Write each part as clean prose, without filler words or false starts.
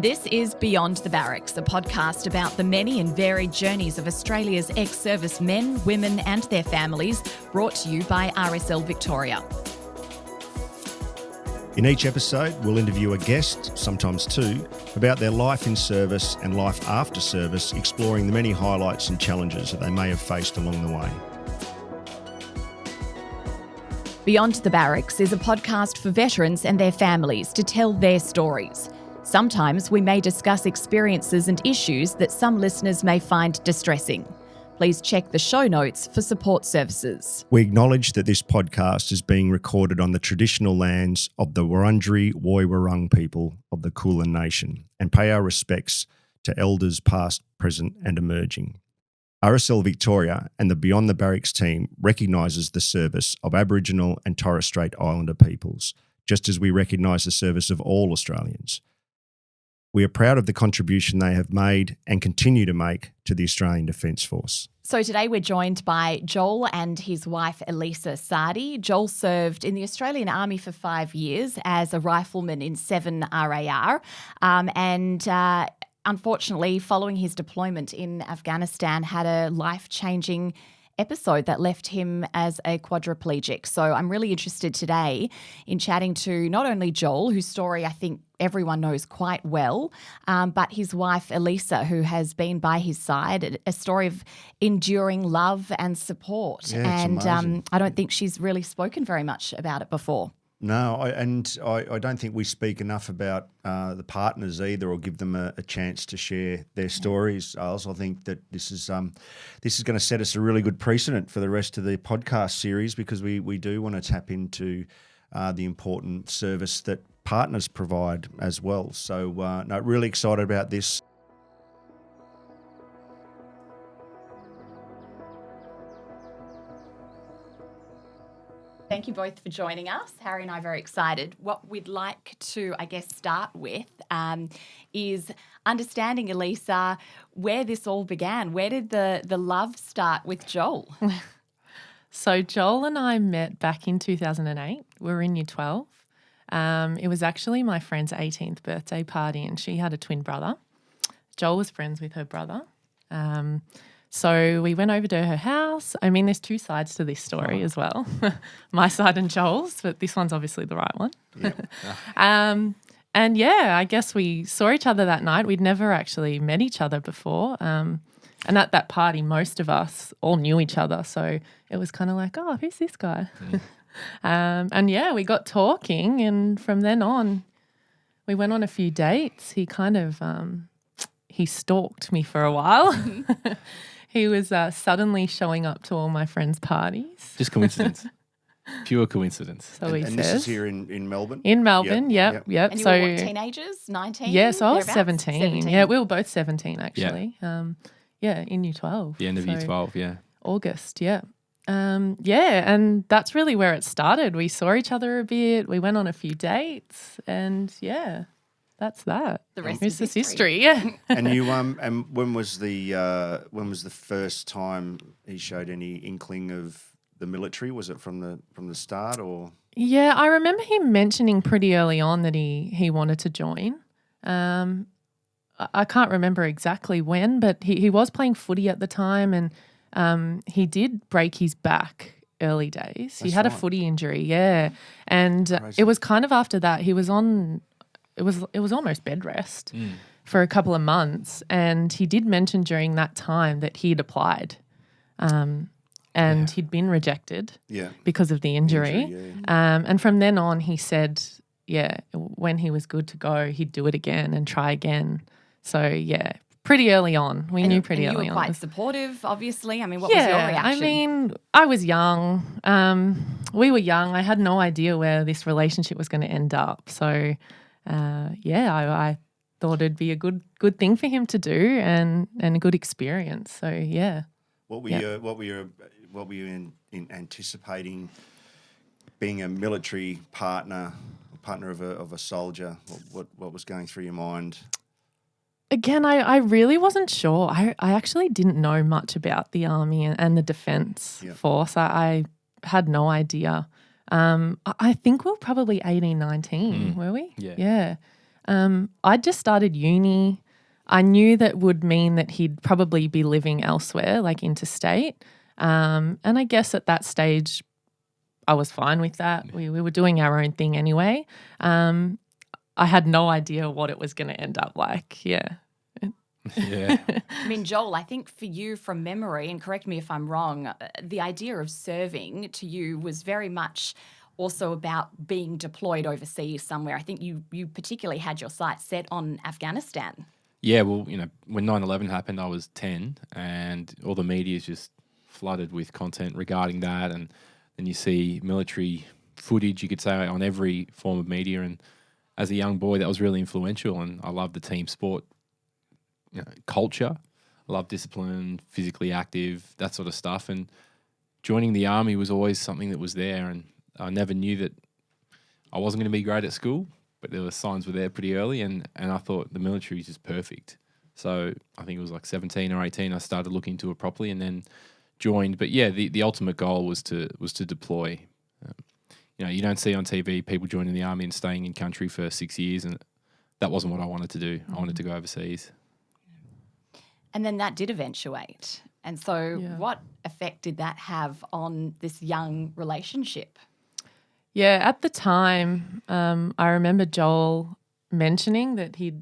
This is Beyond the Barracks, a podcast about the many and varied journeys of Australia's ex-service men, women and their families, brought to you by RSL Victoria. In each episode, we'll interview a guest, sometimes two, about their life in service and life after service, exploring the many highlights and challenges that they may have faced along the way. Beyond the Barracks is a podcast for veterans and their families to tell their stories. Sometimes we may discuss experiences and issues that some listeners may find distressing. Please check the show notes for support services. We acknowledge that this podcast is being recorded on the traditional lands of the Wurundjeri Woi-wurrung people of the Kulin Nation and pay our respects to elders past, present and emerging. RSL Victoria and the Beyond the Barracks team recognises the service of Aboriginal and Torres Strait Islander peoples, just as we recognise the service of all Australians. We are proud of the contribution they have made and continue to make to the Australian Defence Force. So today we're joined by Joel and his wife Elisa Sardi. Joel served in the Australian Army for 5 years as a rifleman in 7 RAR unfortunately, following his deployment in Afghanistan, had a life-changing episode that left him as a quadriplegic. So I'm really interested today in chatting to not only Joel, whose story I think everyone knows quite well, but his wife Elisa, who has been by his side, a story of enduring love and support. Yeah, it's amazing. I don't think she's really spoken very much about it before. No, I don't think we speak enough about the partners either, or give them a chance to share their stories. I also think that this is going to set us a really good precedent for the rest of the podcast series, because we do want to tap into the important service that partners provide as well. So, really excited about this. Thank you both for joining us. Harry and I are very excited. What we'd like to, start with is understanding, Elisa, where this all began. Where did the love start with Joel? So Joel and I met back in 2008. We were in year 12. It was actually my friend's 18th birthday party, and she had a twin brother. Joel was friends with her brother. So we went over to her house. I mean, there's two sides to this story as well. My side and Joel's, but this one's obviously the right one. Yeah. And yeah, I guess we saw each other that night. We'd never actually met each other before. And at that party, most of us all knew each other. So it was kind of like, oh, who's this guy? And yeah, we got talking, and from then on, we went on a few dates. He kind of, he stalked me for a while. He was suddenly showing up to all my friends' parties. Just coincidence. Pure coincidence. So he and says. This is here in Melbourne? In Melbourne, yep. And you were what, teenagers, 19? Yeah, so I was 17. 17. Yeah, we were both 17 actually. In year 12. The end of year 12, yeah. August, yeah. And that's really where it started. We saw each other a bit. We went on a few dates, and yeah, that's that. The rest is history. Yeah. And you and when was the first time he showed any inkling of the military? Was it from the start, or? Yeah, I remember him mentioning pretty early on that he wanted to join. I can't remember exactly when, but he was playing footy at the time, and he did break his back early days. He had a footy injury, yeah. And it was kind of after that he was on it was almost bed rest for a couple of months, and he did mention during that time that he'd applied. And he'd been rejected because of the injury. And from then on he said, when he was good to go, he'd do it again and try again. So, yeah, pretty early on. We knew pretty early on. You were quite supportive, obviously. I mean, what was your reaction? I mean, I was young. We were young. I had no idea where this relationship was going to end up. So, I thought it'd be a good thing for him to do and a good experience. So, yeah. What were you anticipating being a military partner of a soldier? What was going through your mind? Again, I really wasn't sure. I actually didn't know much about the Army and the Defence Force. I had no idea. I think we were probably 18, 19, were we? Yeah. Yeah. I'd just started uni. I knew that would mean that he'd probably be living elsewhere, like interstate. And I guess at that stage, I was fine with that. We were doing our own thing anyway. I had no idea what it was going to end up like. Yeah. Yeah. I mean, Joel, I think for you from memory, and correct me if I'm wrong, the idea of serving to you was very much also about being deployed overseas somewhere. I think you particularly had your sights set on Afghanistan. Yeah, well, when 9/11 happened, I was 10, and all the media is just flooded with content regarding that. And then you see military footage, you could say, on every form of media. And as a young boy, that was really influential. And I loved the team sport culture. I love discipline, physically active, that sort of stuff. And joining the army was always something that was there. And I never knew that I wasn't going to be great at school, but there were signs were there pretty early, and I thought the military is just perfect. So I think it was like 17 or 18, I started looking into it properly and then joined. But yeah, the ultimate goal was to deploy. You don't see on TV people joining the army and staying in country for 6 years, and that wasn't what I wanted to do. I wanted to go overseas. And then that did eventuate. And so what effect did that have on this young relationship? Yeah, at the time, I remember Joel mentioning that he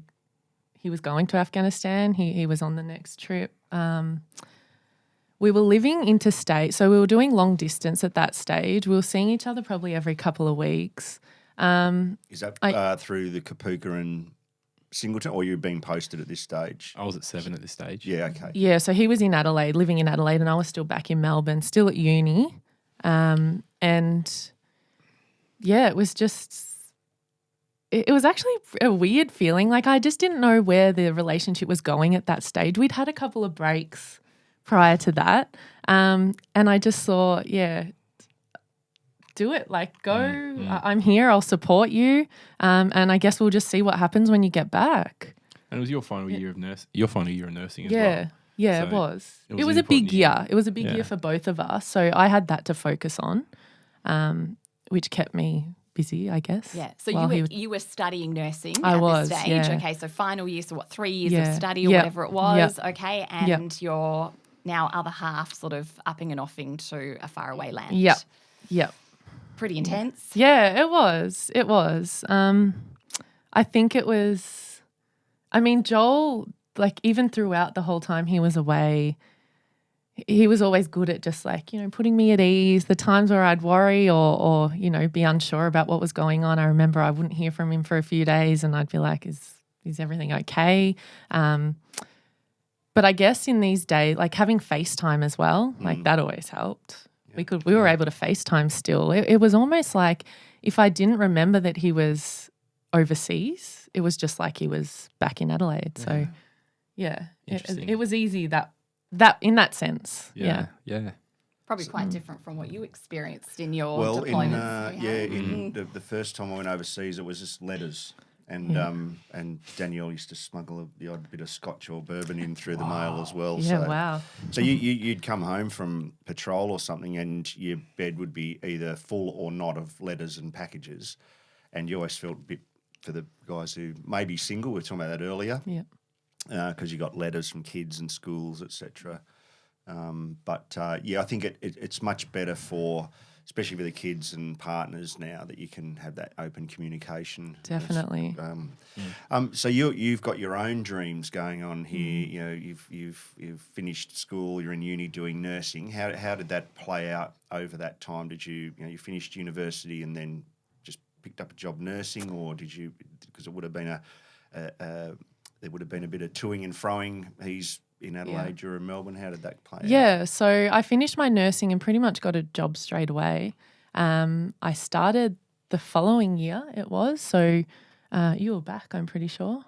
was going to Afghanistan. He was on the next trip. We were living interstate, so we were doing long distance at that stage. We were seeing each other probably every couple of weeks. Is that through the Kapuka and Singleton, or you're being posted at this stage? I was at 7 at this stage. Yeah, okay. Yeah, so he was in Adelaide, living in Adelaide, and I was still back in Melbourne, still at uni. And yeah, it was actually a weird feeling. Like I just didn't know where the relationship was going at that stage. We'd had a couple of breaks prior to that. And I just thought, do it. Like go, I'm here, I'll support you. And I guess we'll just see what happens when you get back. And it was your final year of nursing as well. Yeah, So it was. it It was was an a big important year. year. It was a big year for both of us. So I had that to focus on, which kept me busy, I guess. Yeah. So while you were studying nursing I at was, this stage. yeah. Okay. So final year, so 3 years Yeah. of study or Yep. whatever it was. Yep. Okay. And your now other half sort of upping and offing to a faraway land. Yep. Pretty intense. Yeah, it was. It was. I think it was, Joel, like even throughout the whole time he was away, he was always good at just like, putting me at ease. The times where I'd worry or be unsure about what was going on, I remember I wouldn't hear from him for a few days and I'd be like, is everything okay? But I guess in these days, like having FaceTime as well, like that always helped. Yeah. We were able to FaceTime still. It was almost like if I didn't remember that he was overseas, it was just like he was back in Adelaide. So it was easy that in that sense. Yeah. Probably quite different from what you experienced in your deployment. The first time I went overseas, it was just letters. And Danielle used to smuggle the odd bit of scotch or bourbon in through the mail as well. Yeah, so, wow. So you'd come home from patrol or something and your bed would be either full or not of letters and packages. And you always felt a bit for the guys who may be single, we were talking about that earlier. Yeah. Because you got letters from kids and schools, etc. I think it's much better for, especially for the kids and partners now, that you can have that open communication. Definitely. So you've got your own dreams going on here. You've finished school. You're in uni doing nursing. How did that play out over that time? Did you finished university and then just picked up a job nursing, or did you? Because it would have been there would have been a bit of toing and froing. He's in Adelaide, you're in Melbourne. How did that play out? Yeah, so I finished my nursing and pretty much got a job straight away. I started the following year, it was. So you were back, I'm pretty sure.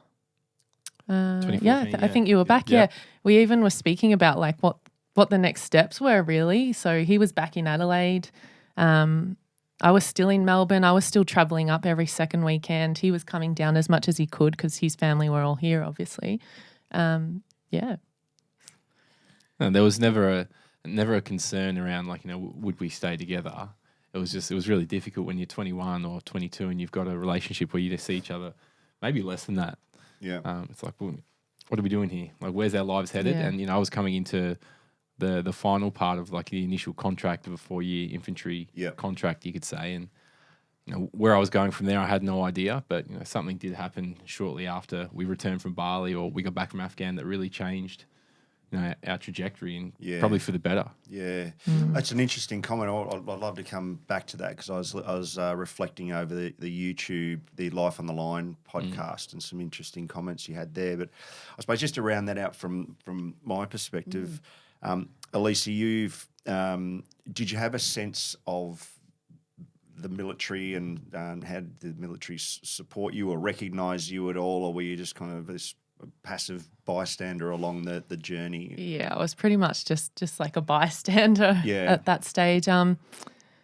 I think you were back, yeah. We even were speaking about like what the next steps were really. So he was back in Adelaide. I was still in Melbourne. I was still travelling up every second weekend. He was coming down as much as he could because his family were all here, obviously. And there was never a concern around like, would we stay together? It was really difficult when you're 21 or 22 and you've got a relationship where you just see each other maybe less than that. Yeah. It's like, well, what are we doing here? Like, where's our lives headed? Yeah. And, I was coming into the final part of like the initial contract of a 4-year infantry contract, you could say. And, where I was going from there, I had no idea. But, something did happen shortly after we returned from Bali or we got back from Afghan that really changed, our trajectory and probably for the better. Yeah. That's an interesting comment. I'd love to come back to that because I was reflecting over the YouTube, the Life on the Line podcast and some interesting comments you had there. But I suppose just to round that out from my perspective, Elisa, did you have a sense of the military and how did the military support you or recognise you at all, or were you just kind of this passive bystander along the journey? Yeah, I was pretty much just like a bystander at that stage.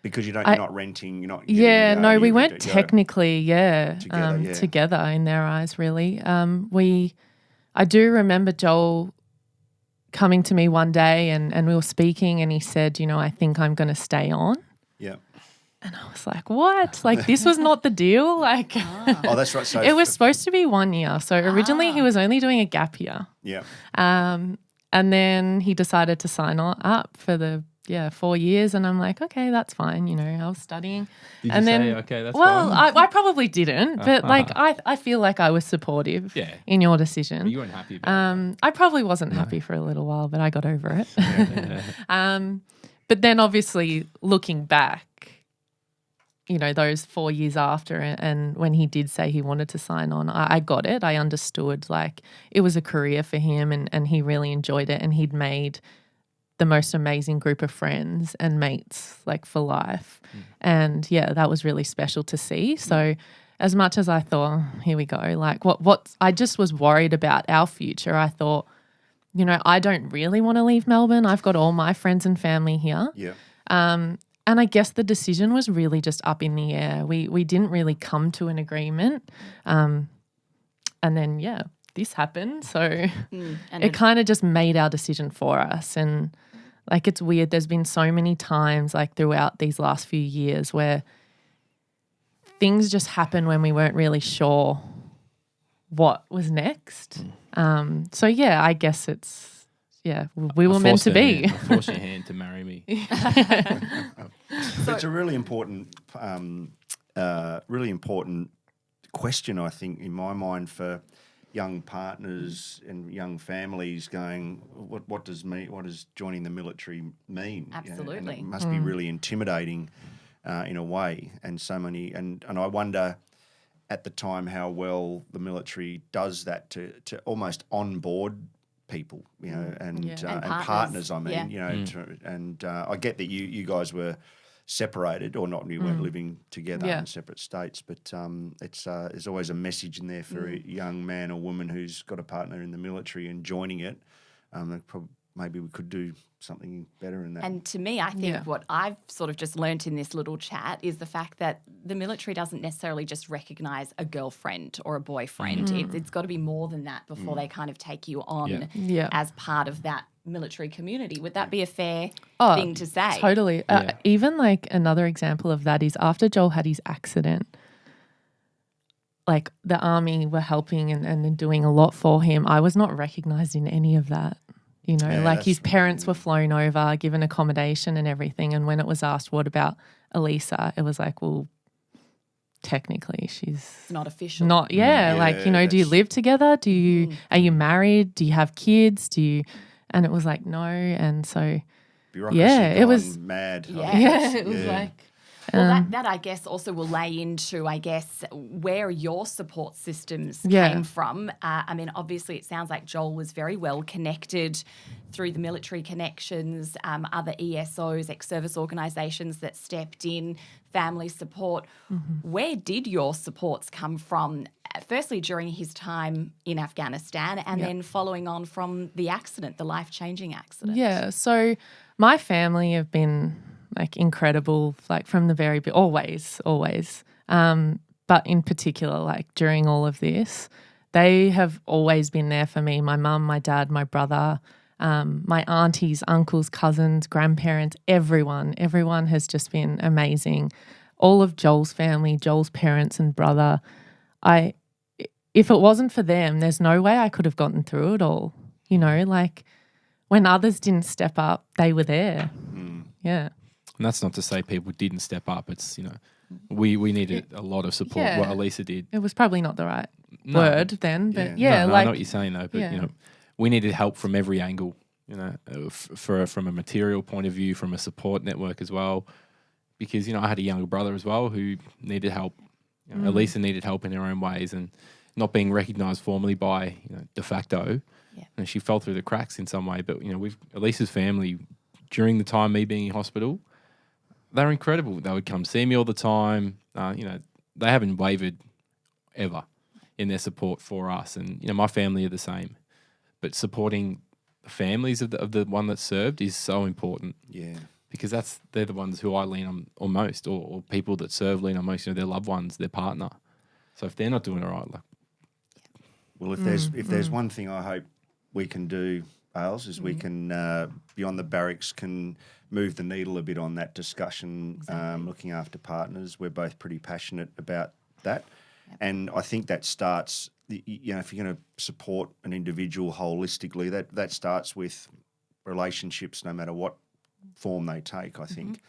Because you're not renting, you're not. Getting, we weren't technically together, together in their eyes, really. I do remember Joel coming to me one day and we were speaking and he said, I think I'm going to stay on. Yeah. And I was like, what? Like, this was not the deal? Like, oh, that's right. So it was supposed to be 1 year. So originally he was only doing a gap year. Yeah. And then he decided to sign up for the 4 years. And I'm like, okay, that's fine. I was studying. Did and you then, say, okay, that's well, fine? I probably didn't. But like, I feel like I was supportive in your decision. But you weren't happy about it. I probably wasn't happy for a little while, but I got over it. But then obviously looking back, those 4 years after and when he did say he wanted to sign on, I got it. I understood, like, it was a career for him and he really enjoyed it and he'd made the most amazing group of friends and mates, like, for life. And, that was really special to see. So as much as I thought, here we go, like, what I just was worried about our future. I thought, I don't really want to leave Melbourne. I've got all my friends and family here. Yeah. And I guess the decision was really just up in the air. We didn't really come to an agreement. And then, this happened. So it kind of just made our decision for us. And, like, it's weird. There's been so many times, like, throughout these last few years where things just happened when we weren't really sure what was next. I guess it's, we were meant to be. Force your hand to marry me. It's a really important question, I think, in my mind, for young partners and young families going, what does joining the military mean? Absolutely. And it must be really intimidating in a way. And so many, and I wonder at the time how well the military does that to almost onboard people, and partners. I mean, I get that you guys were separated or not, you weren't living together in separate states, but there's always a message in there for a young man or woman who's got a partner in the military and joining it. Maybe we could do something better in that. And to me, I think what I've sort of just learnt in this little chat is the fact that the military doesn't necessarily just recognise a girlfriend or a boyfriend. It's got to be more than that before they kind of take you on as part of that military community. Would that be a fair thing to say? Totally. Even like another example of that is after Joel had his accident, like the army were helping and doing a lot for him. I was not recognised in any of that. Like his parents were flown over, given accommodation and everything. And when it was asked, what about Elisa? It was like, well, technically she's not official. Not, do you live together? Are you married? Do you have kids? And it was like, no. And so, bureaucracy it was mad. It was like. Well, that I guess also will lay into, where your support systems came from. I mean, obviously it sounds like Joel was very well connected through the military connections, other ESOs, ex-service organisations that stepped in, family support. Where did your supports come from? Firstly, during his time in Afghanistan and then following on from the accident, the life-changing accident. Yeah, so my family have been like incredible, like from the very always. But in particular, like during all of this, they have always been there for me. My mum, my dad, my brother, my aunties, uncles, cousins, grandparents, everyone has just been amazing. All of Joel's family, Joel's parents and brother. if it wasn't for them, there's no way I could have gotten through it all. You know, like when others didn't step up, they were there. Yeah. And that's not to say people didn't step up. It's, you know, we needed a lot of support. Yeah. What Elisa did. It was probably not the right word then, but No, I like know what you're saying though. But you know, we needed help from every angle. You know, from a material point of view, from a support network as well. Because you know, I had a younger brother as well who needed help. You know, Elisa needed help in her own ways, and not being recognised formally by de facto. Yeah. And she fell through the cracks in some way. But you know, with Elisa's family during the time me being in hospital, they were incredible. They would come see me all the time. You know, they haven't wavered ever in their support for us. And, you know, my family are the same. But supporting the families of the one that served is so important. Yeah. Because they're the ones who I lean on most, or people that serve lean on most, you know, their loved ones, their partner. So if they're not doing it right, like... Well, if there's one thing I hope we can do, Ailes, is we can, Beyond the Barracks, can move the needle a bit on that discussion, looking after partners. We're both pretty passionate about that. Yep. And I think that starts, you know, if you're going to support an individual holistically, that starts with relationships, no matter what form they take, I think.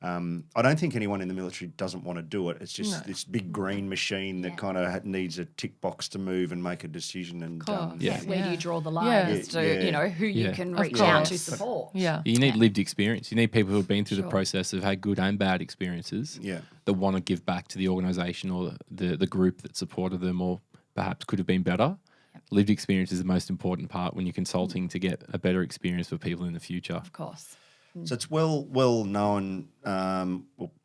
I don't think anyone in the military doesn't want to do it. It's just this big green machine that kind of needs a tick box to move and make a decision. And where do you draw the line as to you know who you can reach out to support? You need lived experience. You need people who have been through the process, have had good and bad experiences. That want to give back to the organisation or the group that supported them, or perhaps could have been better. Lived experience is the most important part when you're consulting to get a better experience for people in the future. Of course. So it's well known,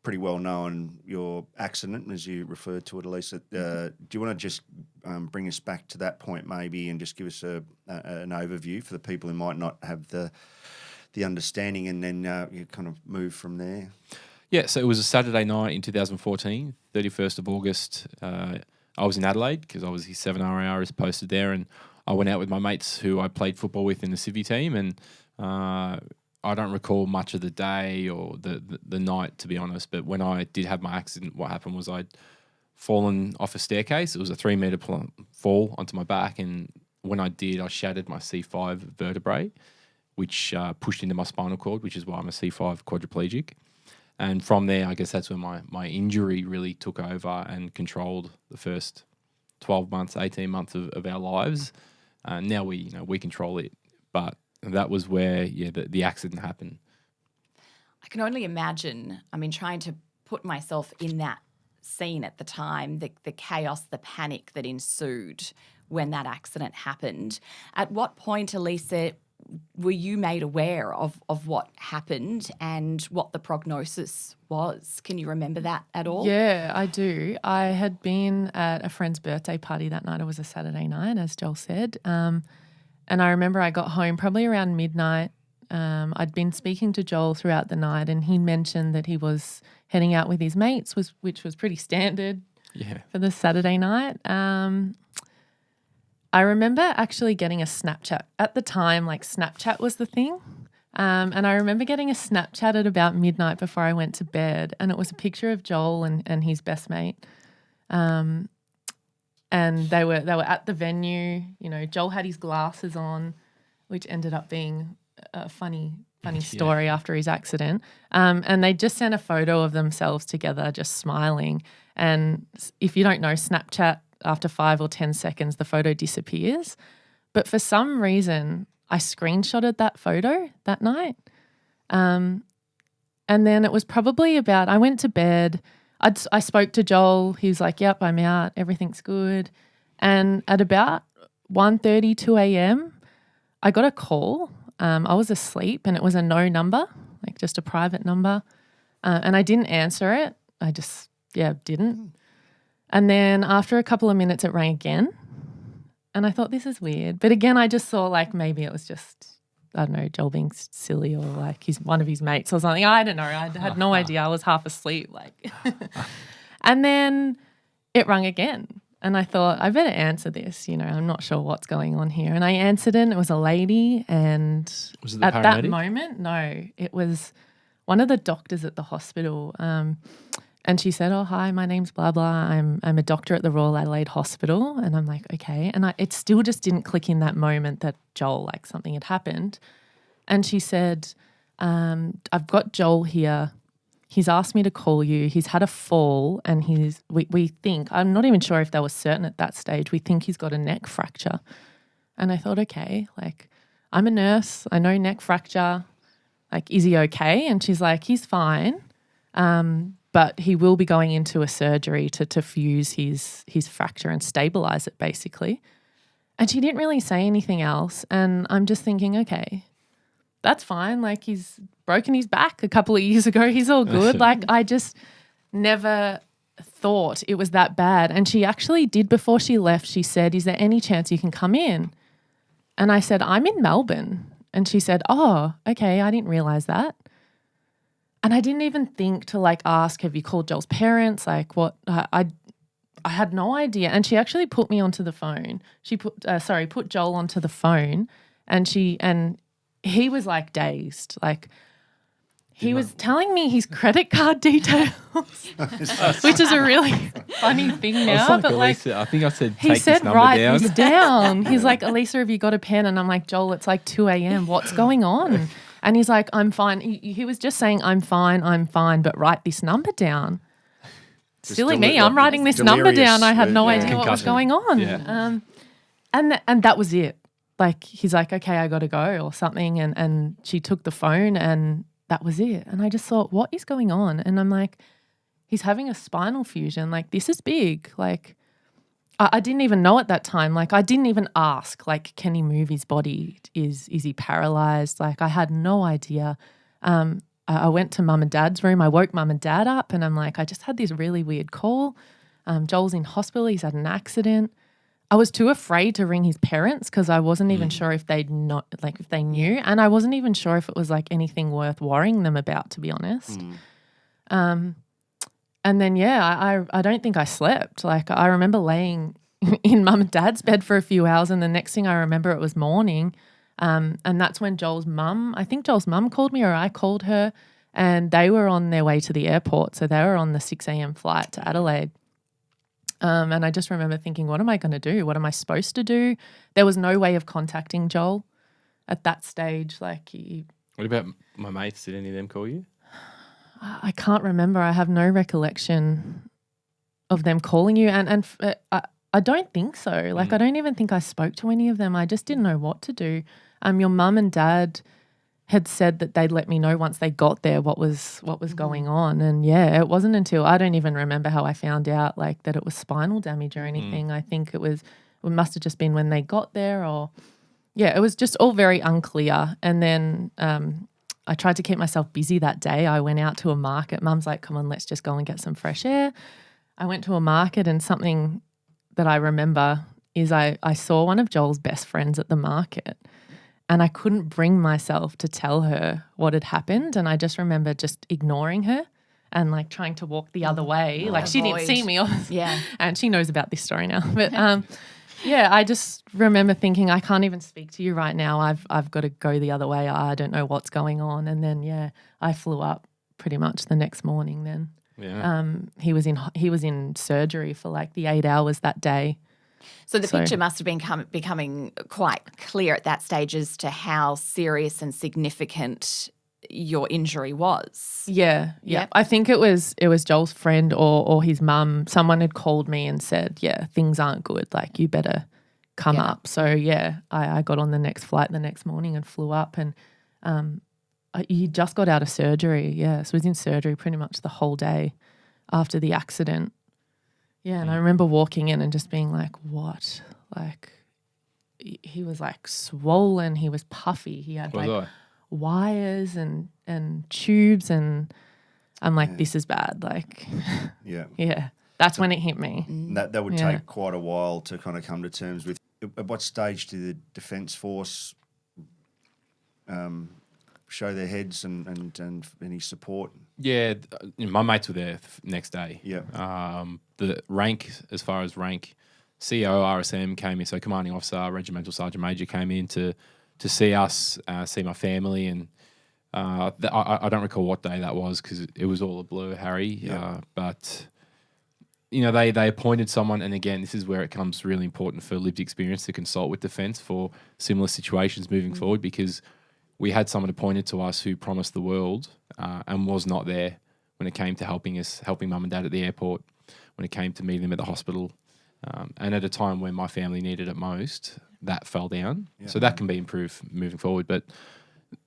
pretty well known, your accident, as you referred to it, Elisa. Do you want to just bring us back to that point maybe, and just give us an overview for the people who might not have the understanding, and then you kind of move from there? Yeah, so it was a Saturday night in 2014, 31st of August. I was in Adelaide because I was his 7RARist posted there, and I went out with my mates who I played football with in the civvy team, and I don't recall much of the day or the night, to be honest, but when I did have my accident, what happened was I'd fallen off a staircase. It was a 3-metre fall onto my back, and when I did, I shattered my C5 vertebrae, which pushed into my spinal cord, which is why I'm a C5 quadriplegic. And from there, I guess that's when my injury really took over and controlled the first 12 months, 18 months of our lives. Now we control it, but that was where, the accident happened. I can only imagine, trying to put myself in that scene at the time, the chaos, the panic that ensued when that accident happened. At what point, Elisa, were you made aware of what happened and what the prognosis was? Can you remember that at all? Yeah, I do. I had been at a friend's birthday party that night. It was a Saturday night, as Joel said. And I remember I got home probably around midnight. I'd been speaking to Joel throughout the night, and he mentioned that he was heading out with his mates, which was pretty standard for the Saturday night. I remember actually getting a Snapchat. At the time, Snapchat was the thing. And I remember getting a Snapchat at about midnight before I went to bed, and it was a picture of Joel and his best mate. And they were at the venue. You know, Joel had his glasses on, which ended up being a funny story after his accident. And they just sent a photo of themselves together, just smiling. And if you don't know, Snapchat, after 5 or 10 seconds, the photo disappears. But for some reason, I screenshotted that photo that night. And then it was probably I went to bed. I spoke to Joel. He was like, yep, I'm out. Everything's good. And at about 1:30, 2 a.m., I got a call. I was asleep, and it was a no number, just a private number. And I didn't answer it. I just, didn't. And then after a couple of minutes, it rang again. And I thought, this is weird. But again, I just saw maybe it was just, I don't know, Joel being silly, or he's one of his mates or something. I don't know. I had no idea. I was half asleep. And then it rang again. And I thought, I better answer this. I'm not sure what's going on here. And I answered it, and it was a lady. And was it the at paramedic? That moment, no, it was one of the doctors at the hospital. And she said, oh, hi, my name's blah, blah. I'm a doctor at the Royal Adelaide Hospital. And I'm like, okay. And it still just didn't click in that moment that Joel, like something had happened. And she said, I've got Joel here. He's asked me to call you. He's had a fall and we think, I'm not even sure if they were certain at that stage, we think he's got a neck fracture. And I thought, okay, like I'm a nurse. I know neck fracture. Like, is he okay? And she's like, he's fine. But he will be going into a surgery to fuse his fracture and stabilize it basically. And she didn't really say anything else. And I'm just thinking, okay, that's fine. Like, he's broken his back a couple of years ago. He's all good. Like, I just never thought it was that bad. And she actually did, before she left, she said, is there any chance you can come in? And I said, I'm in Melbourne. And she said, oh, okay, I didn't realize that. And I didn't even think to like ask, have you called Joel's parents? Like what? I had no idea. And she actually put me onto the phone. She put Joel onto the phone, and he was like dazed. Like he was telling me his credit card details, which is a really funny thing now. But Elisa, like, I think I said, he said, write this down. He's like, Elisa, have you got a pen? And I'm like, Joel, it's like 2 a.m. What's going on? And he's like, I'm fine. He was just saying, I'm fine, but write this number down. Silly me, I'm writing this number down. I had no idea what was going on. Yeah. And that was it. Like, he's like, okay, I got to go or something. And she took the phone and that was it. And I just thought, what is going on? And I'm like, he's having a spinal fusion. Like, this is big. Like, I didn't even know at that time. Like, I didn't even ask, like, can he move his body? Is he paralyzed? Like, I had no idea. I went to mum and dad's room. I woke mum and dad up and I'm like, I just had this really weird call. Joel's in hospital. He's had an accident. I was too afraid to ring his parents because I wasn't even sure if if they knew. And I wasn't even sure if it was like anything worth worrying them about, to be honest. And then, I don't think I slept. Like, I remember laying in mum and dad's bed for a few hours, and the next thing I remember, it was morning. And that's when Joel's mum called me, or I called her, and they were on their way to the airport. So they were on the 6 a.m. flight to Adelaide. And I just remember thinking, what am I going to do? What am I supposed to do? There was no way of contacting Joel at that stage. Like, what about my mates? Did any of them call you? I can't remember. I have no recollection of them calling you. And I don't think so. Like, I don't even think I spoke to any of them. I just didn't know what to do. Your mum and dad had said that they'd let me know once they got there what was going on. And, it wasn't until, I don't even remember how I found out, like, that it was spinal damage or anything. I think it must have just been when they got there, or, it was just all very unclear. And then I tried to keep myself busy that day. I went out to a market. Mum's like, come on, let's just go and get some fresh air. I went to a market, and something that I remember is I saw one of Joel's best friends at the market, and I couldn't bring myself to tell her what had happened. And I just remember just ignoring her and like trying to walk the other way. Like, she didn't see me. And she knows about this story now. But I just remember thinking, I can't even speak to you right now. I've got to go the other way. I don't know what's going on. And then, I flew up pretty much the next morning then. Yeah. He was in surgery for like the 8 hours that day. So the picture must have been becoming quite clear at that stage as to how serious and significant your injury was. Yeah. I think it was Joel's friend or his mum. Someone had called me and said, things aren't good. Like, you better come up. So, I got on the next flight the next morning and flew up, and he just got out of surgery. So he was in surgery pretty much the whole day after the accident. And I remember walking in and just being like, what? Like, he was like swollen. He was puffy. He had wires and tubes, and I'm like, this is bad. Like, that's when it hit me. That would take quite a while to kind of come to terms with. At what stage did the Defence Force show their heads and any support? Yeah, my mates were there next day. Yeah. The rank, as far as rank, CO, RSM came in, so commanding officer, regimental sergeant major came in to see us, see my family, and I don't recall what day that was because it was all a blur, Harry. Yeah. But they appointed someone, and again, this is where it comes really important for lived experience to consult with Defence for similar situations moving forward, because we had someone appointed to us who promised the world and was not there when it came to helping Mum and Dad at the airport, when it came to meeting them at the hospital, and at a time when my family needed it most, that fell down. Yeah. So that can be improved moving forward. But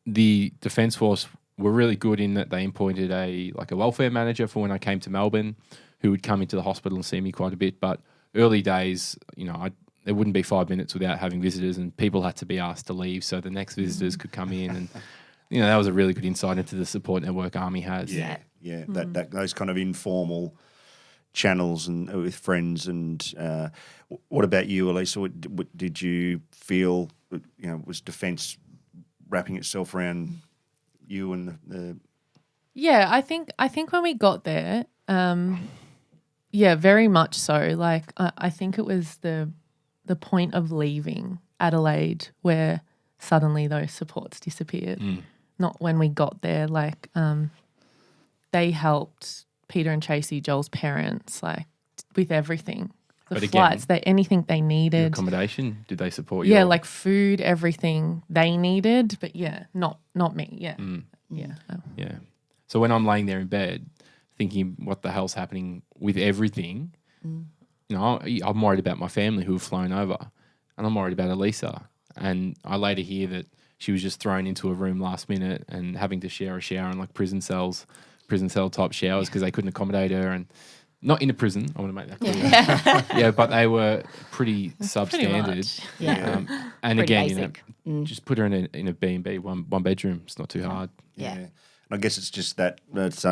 the Defence Force were really good in that they appointed a welfare manager for when I came to Melbourne, who would come into the hospital and see me quite a bit. But early days, there wouldn't be 5 minutes without having visitors, and people had to be asked to leave so the next visitors could come in. And that was a really good insight into the support network Army has. Yeah. That those kind of informal channels and with friends. And what about you, Elisa? What did you feel? Was Defence wrapping itself around you and the? Yeah, I think when we got there, very much so. Like I think it was the point of leaving Adelaide where suddenly those supports disappeared. Not when we got there. Like they helped Peter and Tracy, Joel's parents, like with everything. The flights, anything they needed. Accommodation, did they support you? Yeah, like food, everything they needed. But not me. Yeah. Yeah. So when I'm laying there in bed thinking what the hell's happening with everything, I'm worried about my family who have flown over, and I'm worried about Elisa. And I later hear that she was just thrown into a room last minute and having to share a shower in like prison cell type showers because they couldn't accommodate her, and not in a prison. I want to make that clear. Yeah, but they were pretty substandard. And pretty again, basic. Just put her in a B&B, one bedroom. It's not too hard. Yeah. And I guess it's just that's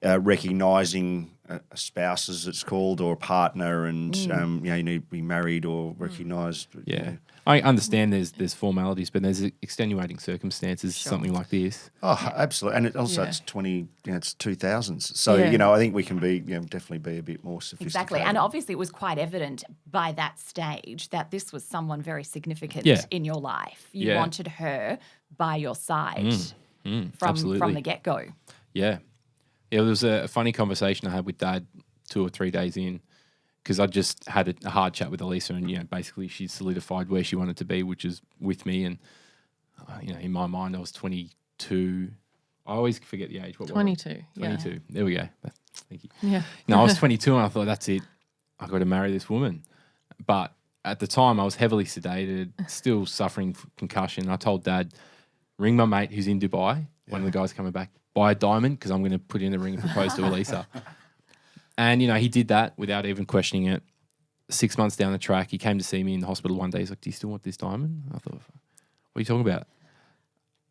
recognising a spouse, as it's called, or a partner, and you need to be married or recognised. Yeah. I understand there's formalities, but there's extenuating circumstances, something like this. Oh, absolutely. And it's 2000s. So, I think we can definitely be a bit more sophisticated. Exactly. And obviously it was quite evident by that stage that this was someone very significant in your life. You wanted her by your side from the get-go. Yeah. Yeah, there was a funny conversation I had with Dad 2 or 3 days in, because I just had a hard chat with Elisa, and basically she solidified where she wanted to be, which is with me. And in my mind, I was 22. I always forget the age. What 22. Was it? 22. Yeah. There we go. Thank you. Yeah. No, I was 22, and I thought, that's it. I got to marry this woman. But at the time, I was heavily sedated, still suffering concussion. I told Dad, ring my mate who's in Dubai. One of the guys coming back. Buy a diamond because I'm going to put in the ring and propose to Elisa. And, he did that without even questioning it. 6 months down the track, he came to see me in the hospital one day. He's like, do you still want this diamond? I thought, what are you talking about?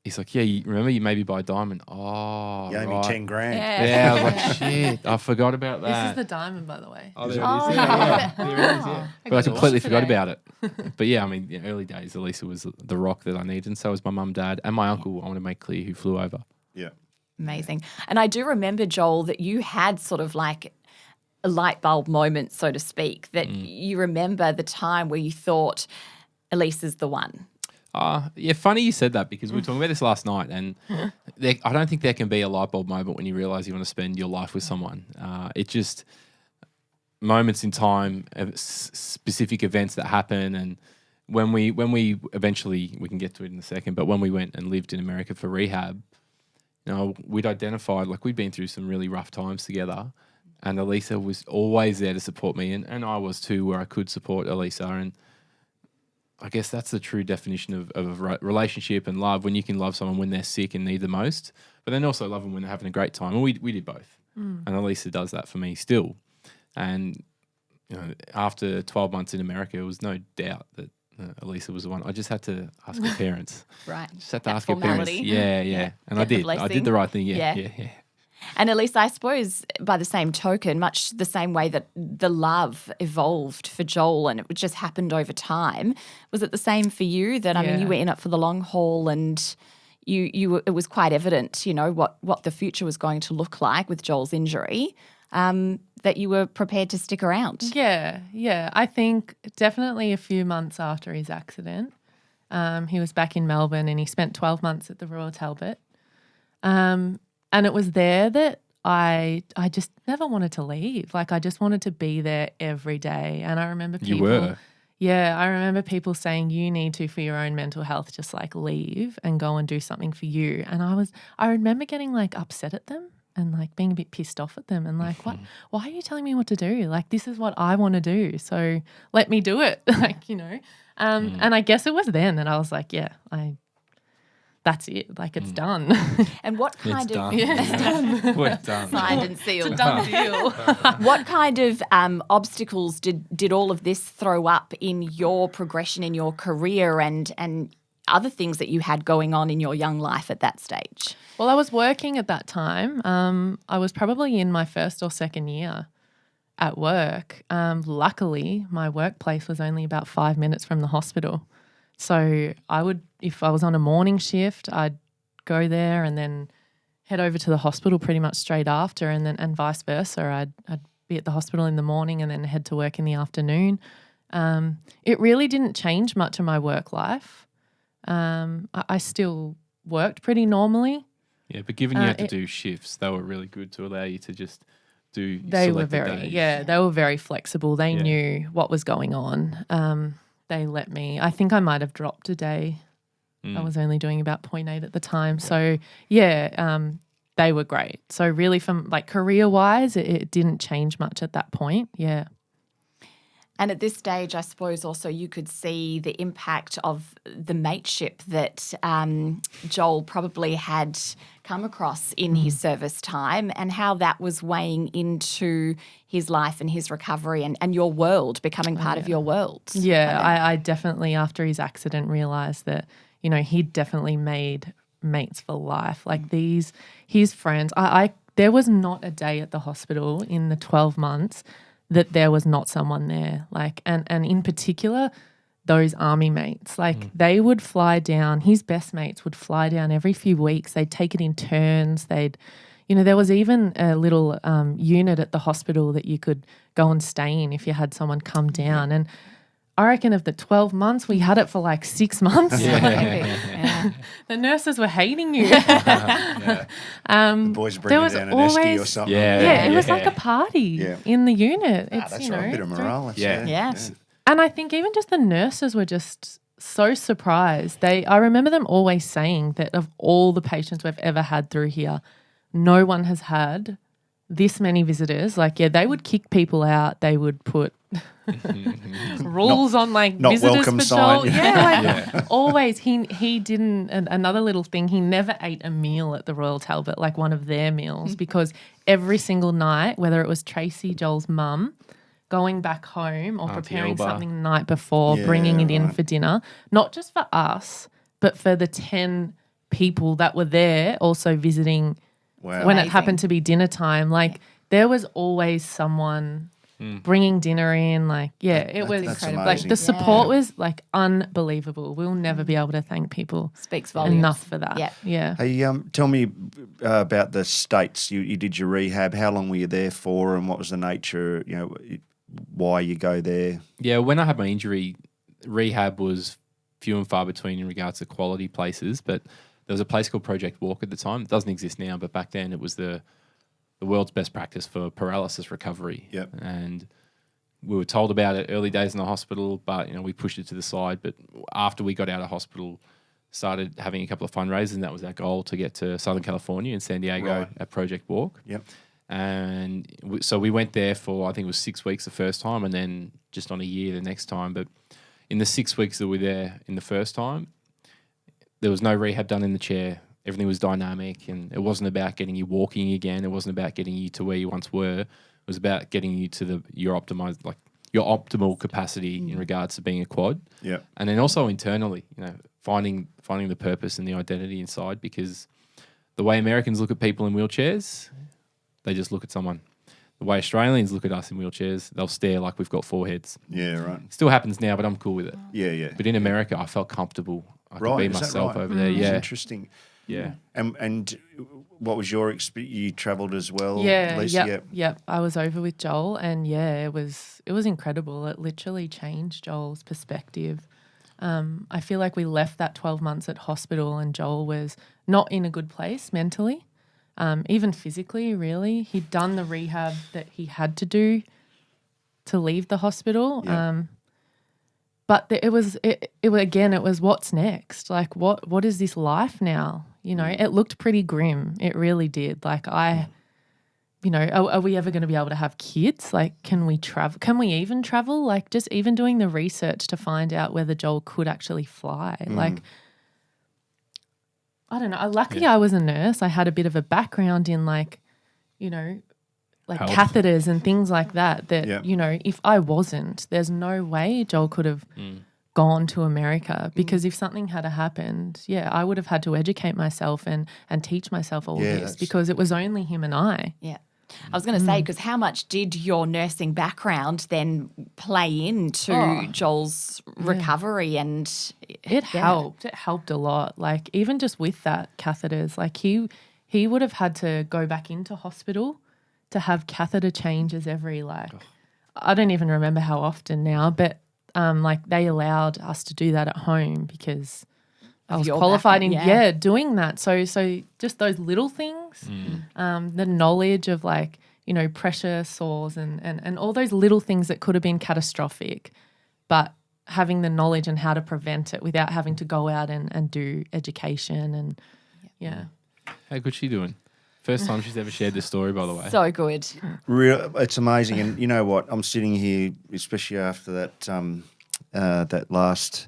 He's like, yeah, you remember you maybe buy a diamond? Oh, you owe me 10 grand. Yeah, I was like, shit, I forgot about that. This is the diamond, by the way. Oh, there it is. Yeah. There it is, yeah. But I completely forgot about it. But early days, Elisa was the rock that I needed, and so was my mum, dad, and my uncle, I want to make clear, who flew over. Yeah. Amazing. And I do remember, Joel, that you had sort of like a light bulb moment, so to speak, that you remember the time where you thought Elisa's the one. Funny you said that, because we were talking about this last night, and I don't think there can be a light bulb moment when you realise you want to spend your life with someone. It just moments in time, specific events that happen, and when we eventually, we can get to it in a second, but when we went and lived in America for rehab, we'd identified, like, we'd been through some really rough times together, and Elisa was always there to support me, and I was too, where I could support Elisa. And I guess that's the true definition of a relationship and love, when you can love someone when they're sick and need the most, but then also love them when they're having a great time. And we did both. And Elisa does that for me still. And after 12 months in America, it was no doubt that Elisa was the one. I just had to ask her parents. Right. Just had to ask her parents. Yeah. And I did. I did the right thing. Yeah. And Elisa, I suppose by the same token, much the same way that the love evolved for Joel and it just happened over time, was it the same for you? That, I mean, you were in it for the long haul, and it was quite evident, what the future was going to look like with Joel's injury, that you were prepared to stick around. Yeah. I think definitely a few months after his accident, He was back in Melbourne and he spent 12 months at the Royal Talbot. And it was there that I just never wanted to leave. Like, I just wanted to be there every day. And I remember people. You were? Yeah, I remember people saying, you need to, for your own mental health, just like leave and go and do something for you. And I remember getting like upset at them and like being a bit pissed off at them and like, why are you telling me what to do? Like, this is what I want to do. So let me do it. Like, you know. And I guess it was then that I was like, yeah, that's it. Like, it's done. And what kind It's of done. It's done. We're done. signed and sealed? It's a done deal. What kind of obstacles did all of this throw up in your progression in your career and other things that you had going on in your young life at that stage? Well, I was working at that time. I was probably in my first or second year at work. Luckily, my workplace was only about 5 minutes from the hospital. So if I was on a morning shift, I'd go there and then head over to the hospital pretty much straight after, and vice versa. I'd be at the hospital in the morning and then head to work in the afternoon. It really didn't change much of my work life. I still worked pretty normally. Yeah, but given you had to do shifts, they were really good to allow you to just do They were selected days. they were very flexible. They knew what was going on. They let me. I think I might have dropped a day. I was only doing about 0.8 at the time. So they were great. So really, from like career wise, it didn't change much at that point. Yeah. And at this stage, I suppose also you could see the impact of the mateship that Joel probably had come across in his service time and how that was weighing into his life and his recovery and your world, becoming part of your world. Yeah, I definitely, after his accident, realised that, you know, he'd definitely made mates for life. Like his friends, there was not a day at the hospital in the 12 months that there was not someone there, like, and in particular, those army mates, like they would fly down, his best mates would fly down every few weeks. They'd take it in turns. There was even a little unit at the hospital that you could go and stay in if you had someone come down. And I reckon of the 12 months, we had it for like 6 months. Yeah. The nurses were hating you. The boys bringing down an esky or something. Yeah, it was like a party in the unit. It's, That's right, a bit of morale. Yeah. And I think even just the nurses were just so surprised. I remember them always saying that of all the patients we've ever had through here, no one has had this many visitors. Like, they would kick people out. They would put rules on like not visitors welcome patrol. sign. Always. He didn't. And another little thing, he never ate a meal at the Royal Talbot, like one of their meals, because every single night, whether it was Tracy, Joel's mum, going back home or Auntie preparing Elba. something the night before, Yeah, bringing it in right. for dinner, not just for us, but for the 10 people that were there also visiting Wow. when it Amazing. happened to be dinner time. Like, there was always someone bringing dinner in. Like, it was that's incredible. amazing. Like, the support was like unbelievable. We'll never be able to thank people Speaks volumes. enough for that. Yeah. Yeah. Hey, tell me about the States. You did your rehab. How long were you there for, and what was the nature? You know, why you go there? Yeah, when I had my injury, rehab was few and far between in regards to quality places, but there was a place called Project Walk at the time. It doesn't exist now, but back then it was the world's best practice for paralysis recovery. Yep. And we were told about it early days in the hospital, but we pushed it to the side. But after we got out of hospital, started having a couple of fundraisers, and that was our goal, to get to Southern California and San Diego Right. at Project Walk. Yep. And so we went there for, I think it was 6 weeks the first time, and then just on a year the next time. But in the 6 weeks that we were there in the first time, there was no rehab done in the chair. Everything was dynamic, and it wasn't about getting you walking again. It wasn't about getting you to where you once were. It was about getting you to your optimal capacity in regards to being a quad. Yeah. And then also internally, finding the purpose and the identity inside, because the way Americans look at people in wheelchairs, they just look at someone. The way Australians look at us in wheelchairs, they'll stare like we've got 4 heads. Yeah. Right. Still happens now, but I'm cool with it. Yeah. Yeah. But in America, I felt comfortable. I could Right, be is that myself right? over there. It's Yeah. interesting. Yeah. And what was your experience? You travelled as well, Yeah, Lisa? yep. I was over with Joel, and it was incredible. It literally changed Joel's perspective I feel like we left that 12 months at hospital and Joel was not in a good place mentally, even physically, really. He'd done the rehab that he had to do to leave the hospital. Yeah. But it was what's next? Like, what is this life now? You know, it looked pretty grim. It really did. Like you know, are we ever going to be able to have kids? Like, can we travel? Can we even travel? Like, just even doing the research to find out whether Joel could actually fly. Like, I don't know. Luckily, I was a nurse. I had a bit of a background in, like, you know, like Help. catheters and things like that. You know, if I wasn't, there's no way Joel could have gone to America, because if something had happened, I would have had to educate myself and teach myself all this, because it was only him and I. Yeah. I was going to say, because how much did your nursing background then play into Joel's recovery? And it helped. It helped a lot. Like, even just with that catheters, like he would have had to go back into hospital to have catheter changes every, like, I don't even remember how often now, but like, they allowed us to do that at home because I was qualified in doing that. So just those little things, the knowledge of, like, you know, pressure sores and all those little things that could have been catastrophic, but having the knowledge and how to prevent it without having to go out and do education and How good's she doing? First time she's ever shared this story, by the way. So good. It's amazing. And you know what? I'm sitting here, especially after that last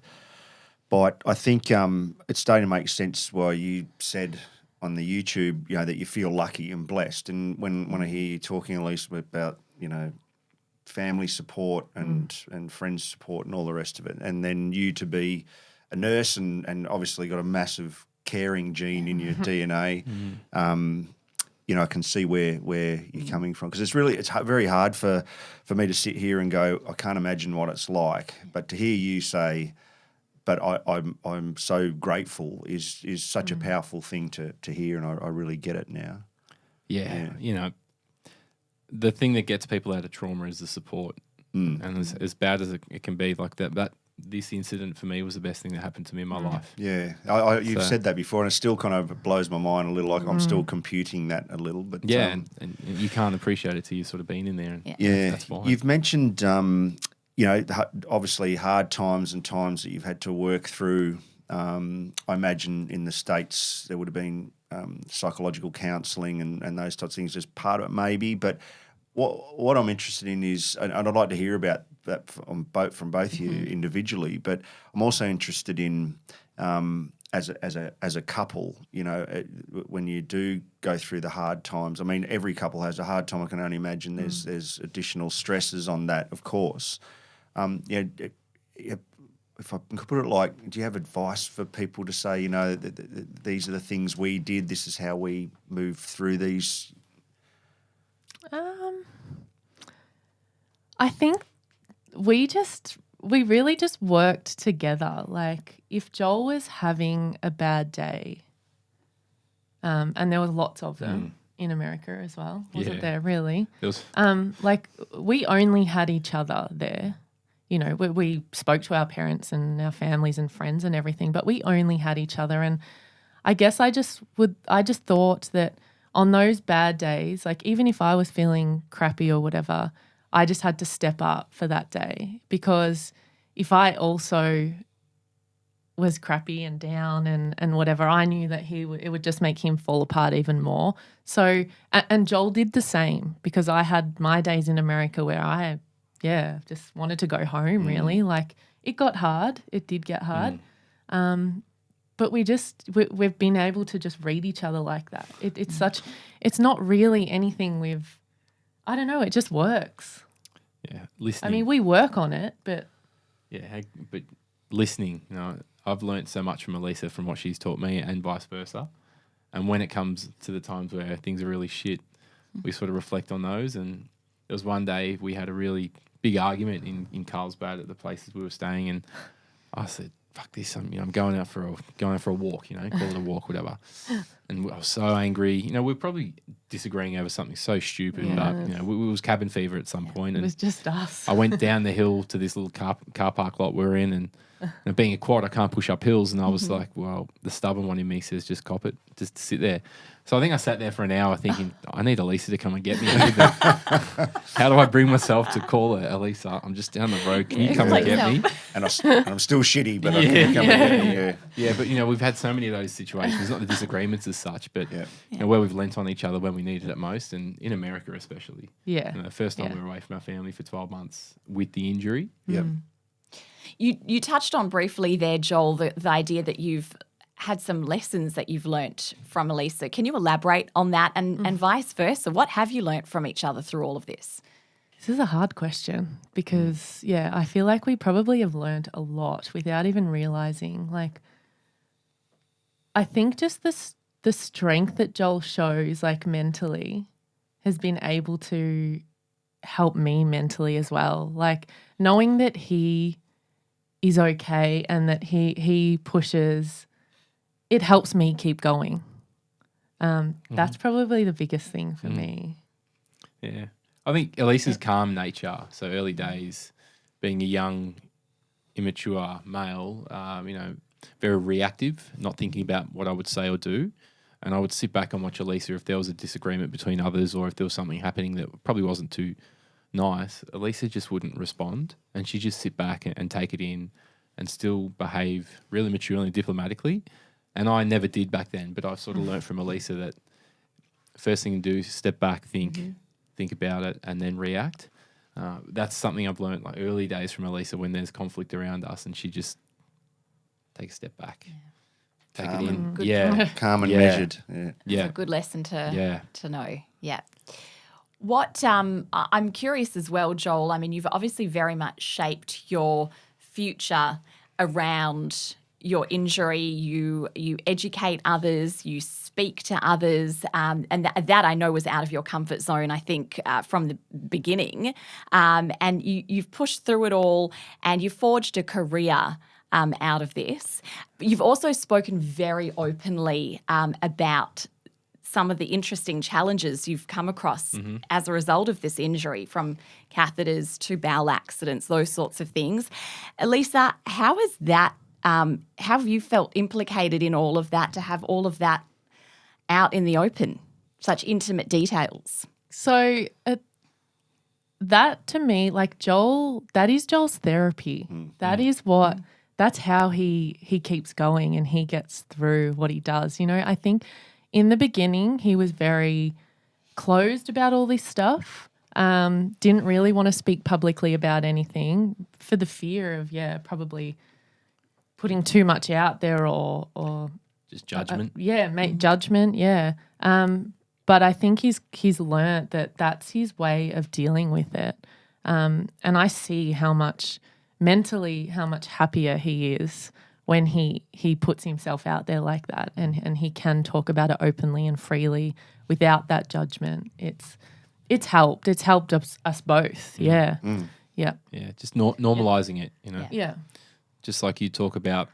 bite. I think it's starting to make sense why you said on the YouTube, you know, that you feel lucky and blessed. And when I hear you talking, Elisa, about, you know, family support and friends support and all the rest of it, and then you to be a nurse and obviously got a massive caring gene in your DNA. You know, I can see where you're coming from, because it's very hard for me to sit here and go, I can't imagine what it's like. But to hear you say, but I'm so grateful is such a powerful thing to hear, and I really get it now. Yeah, you know, the thing that gets people out of trauma is the support, and as bad as it can be, like that. This incident for me was the best thing that happened to me in my life. Yeah, you've said that before, and it still kind of blows my mind a little. Like, I'm still computing that a little, but and you can't appreciate it till you've sort of been in there. And that's fine. You've mentioned, you know, obviously hard times and times that you've had to work through. I imagine in the States there would have been psychological counselling and those types of things as part of it, maybe. But what I'm interested in is, and I'd like to hear about that from both of you individually, but I'm also interested in as a couple, you know, when you do go through the hard times. I mean, every couple has a hard time. I can only imagine there's additional stresses on that, of course. If I could put it like, do you have advice for people to say, you know, these are the things we did, this is how we moved through these? I think we really just worked together. Like, if Joel was having a bad day, and there was lots of them in America as well, wasn't there, really? It was. Like, we only had each other there. You know, we spoke to our parents and our families and friends and everything, but we only had each other. And I guess I just thought that on those bad days, like, even if I was feeling crappy or whatever, I just had to step up for that day, because if I also was crappy and down and whatever, I knew that it would just make him fall apart even more. So, and Joel did the same, because I had my days in America where I, just wanted to go home, really. Like, it got hard. It did get hard. But we've been able to just read each other like that. It's not really anything I don't know, it just works. Yeah, listening. I mean, we work on it, but... Yeah, but listening, you know, I've learnt so much from Elisa, from what she's taught me, and vice versa. And when it comes to the times where things are really shit, we sort of reflect on those. And there was one day we had a really big argument in Carlsbad at the places we were staying, and I said, fuck this, I'm going out for a walk, call it a walk, whatever. And I was so angry. We're probably disagreeing over something so stupid, but it was cabin fever at some point. It And was just us. I went down the hill to this little car park lot we're in, and being a quad, I can't push up hills. And I was like, well, the stubborn one in me says, just cop it, just sit there. So I think I sat there for an hour thinking, I need Elisa to come and get me. How do I bring myself to call her, Elisa? I'm just down the road. Can you come and get me? And I'm still shitty, but I can come and get me. Yeah. Yeah, but we've had so many of those situations, not the disagreements as such, but where we've lent on each other when we needed it most, and in America especially. Yeah. First time we were away from our family for 12 months with the injury. Yep. You touched on briefly there, Joel, the idea that you've had some lessons that you've learnt from Elisa. Can you elaborate on that and vice versa? What have you learnt from each other through all of this? This is a hard question because, I feel like we probably have learnt a lot without even realising. Like, I think just the strength that Joel shows, like, mentally has been able to help me mentally as well. Like, knowing that he is okay and that he pushes, it helps me keep going. That's probably the biggest thing for me. Yeah. I think Elisa's calm nature, so early days, being a young, immature male, very reactive, not thinking about what I would say or do. And I would sit back and watch Elisa if there was a disagreement between others or if there was something happening that probably wasn't too nice. Elisa just wouldn't respond, and she'd just sit back and take it in and still behave really maturely and diplomatically. And I never did back then, but I've sort of learnt from Elisa that first thing to do is step back, think about it, and then react. That's something I've learnt like early days from Elisa when there's conflict around us, and she just take a step back, take Calm it in, calm and measured. It's a good lesson to know. Yeah. What I'm curious as well, Joel. I mean, you've obviously very much shaped your future around your injury. You educate others, you speak to others, and that I know was out of your comfort zone, I think, from the beginning. And you've pushed through it all, and you forged a career out of this. You've also spoken very openly about some of the interesting challenges you've come across as a result of this injury, from catheters to bowel accidents, those sorts of things. Elisa, how is that? How have you felt implicated in all of that, to have all of that out in the open, such intimate details? So that to me, like Joel, that is Joel's therapy. That is what, that's how he keeps going and he gets through what he does. I think in the beginning he was very closed about all this stuff, didn't really want to speak publicly about anything for the fear of, probably putting too much out there or just judgment. Judgment, but I think he's learnt that that's his way of dealing with it. And I see how much happier he is when he puts himself out there like that, and he can talk about it openly and freely without that judgment. It's helped. It's helped us both. Yeah. Yeah. Yeah. Just normalizing it, Yeah. Just like you talk about,